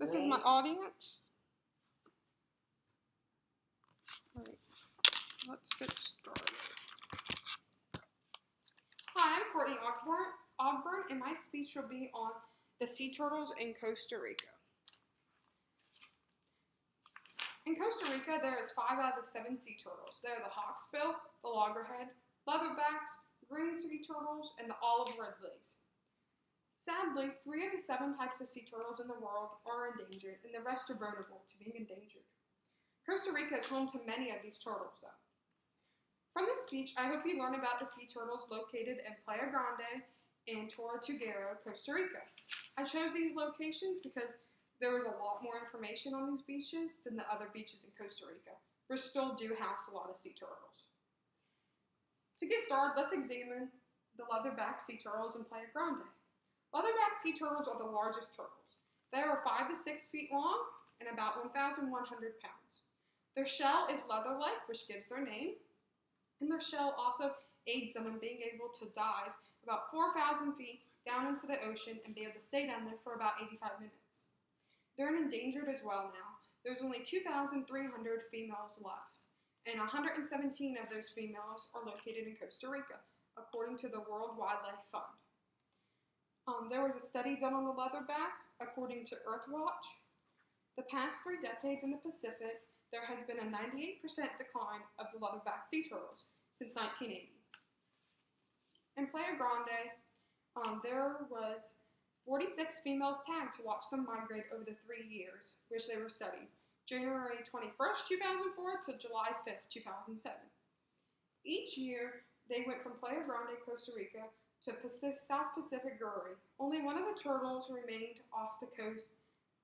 This is my audience. All right, so let's get started. Hi, I'm Courtney Ogburn, and my speech will be on the sea turtles in Costa Rica. In Costa Rica, there is 5 out of the 7 sea turtles. They are the hawksbill, the loggerhead, leatherbacks, green sea turtles, and the olive ridleys. Sadly, 3 of the 7 types of sea turtles in the world are endangered, and the rest are vulnerable to being endangered. Costa Rica is home to many of these turtles, though. From this speech, I hope you learn about the sea turtles located in Playa Grande and Tortuguero, Costa Rica. I chose these locations because there was a lot more information on these beaches than the other beaches in Costa Rica, which still do house a lot of sea turtles. To get started, let's examine the leatherback sea turtles in Playa Grande. Leatherback sea turtles are the largest turtles. They are 5 to 6 feet long and about 1,100 pounds. Their shell is leather-like, which gives their name, and their shell also aids them in being able to dive about 4,000 feet down into the ocean and be able to stay down there for about 85 minutes. They're endangered as well now. There's only 2,300 females left, and 117 of those females are located in Costa Rica, according to the World Wildlife Fund. There was a study done on the leatherbacks, according to Earthwatch. The past 3 decades in the Pacific, there has been a 98% decline of the leatherback sea turtles since 1980. In Playa Grande, there was 46 females tagged to watch them migrate over the 3 years which they were studied, January 21st, 2004 to July 5th, 2007. Each year, they went from Playa Grande, Costa Rica to South Pacific Guri. Only one of the turtles remained off the coast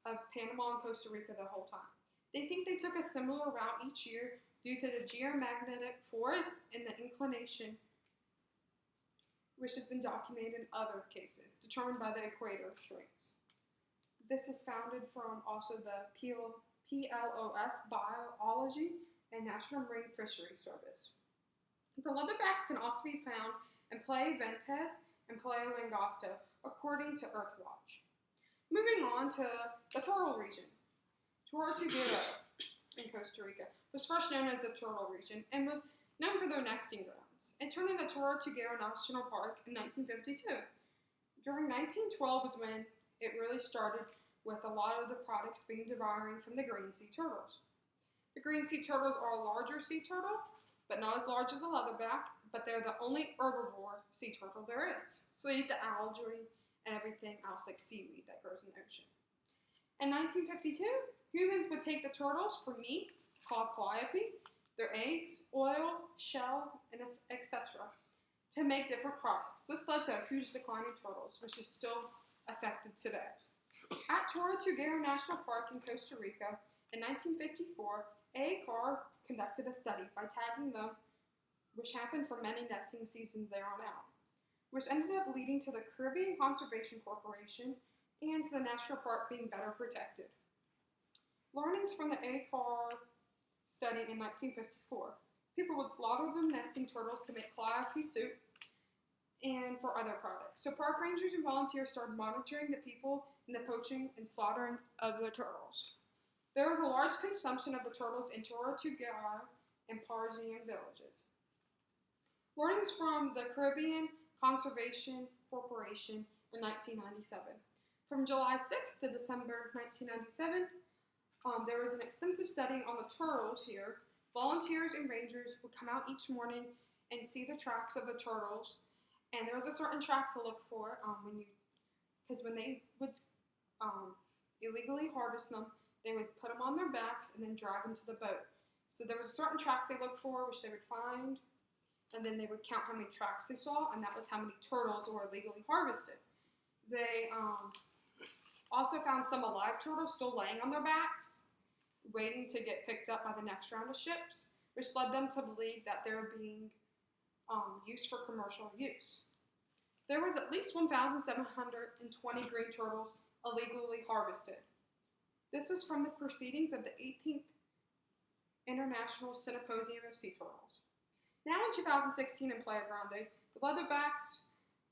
of Panama and Costa Rica the whole time. They think they took a similar route each year due to the geomagnetic force and the inclination, which has been documented in other cases, determined by the equator strings. This is founded from also the PLOS Biology and National Marine Fisheries Service. The leatherbacks can also be found in Playa Ventas and Playa Langosta, according to Earthwatch. Moving on to the turtle region. Tortuguero in Costa Rica was first known as the turtle region and was known for their nesting grounds. It turned into Tortuguero National Park in 1952. During 1912 was when it really started with a lot of the products being derived from the green sea turtles. The green sea turtles are a larger sea turtle, but not as large as a leatherback, but they're the only herbivore sea turtle there is. So they eat the algae and everything else like seaweed that grows in the ocean. In 1952, humans would take the turtles for meat, called calliope, their eggs, oil, shell, and etc. to make different products. This led to a huge decline in turtles, which is still affected today. At Tortuguero National Park in Costa Rica in 1954, A. Carr conducted a study by tagging them, which happened for many nesting seasons there on out, which ended up leading to the Caribbean Conservation Corporation and to the national park being better protected. Learnings from the A. Carr study in 1954. People would slaughter the nesting turtles to make calliope soup and for other products. So park rangers and volunteers started monitoring the people in the poaching and slaughtering of the turtles. There was a large consumption of the turtles in Tortuguero and Parisian villages. Learnings from the Caribbean Conservation Corporation in 1997. From July 6th to December 1997, there was an extensive study on the turtles here. Volunteers and rangers would come out each morning and see the tracks of the turtles, and there was a certain track to look for because when they would illegally harvest them, they would put them on their backs and then drive them to the boat. So there was a certain track they looked for, which they would find, and then they would count how many tracks they saw, and that was how many turtles were illegally harvested. They also found some alive turtles still laying on their backs, waiting to get picked up by the next round of ships, which led them to believe that they were being used for commercial use. There was at least 1,720 green turtles illegally harvested. This is from the proceedings of the 18th International Symposium of Sea Turtles. Now in 2016 in Playa Grande, the leatherbacks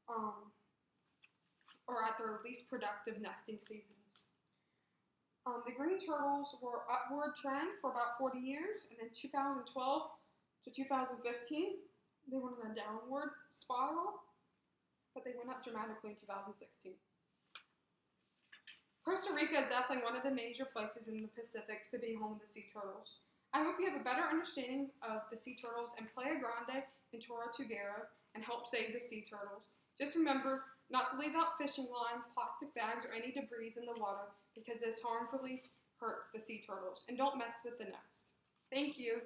are at their least productive nesting seasons. The green turtles were upward trend for about 40 years, and then 2012 to 2015, they went on a downward spiral, but they went up dramatically in 2016. Costa Rica is definitely one of the major places in the Pacific to be home to sea turtles. I hope you have a better understanding of the sea turtles and Playa Grande and Tortuguero and help save the sea turtles. Just remember not to leave out fishing line, plastic bags, or any debris in the water because this harmfully hurts the sea turtles. And don't mess with the nest. Thank you.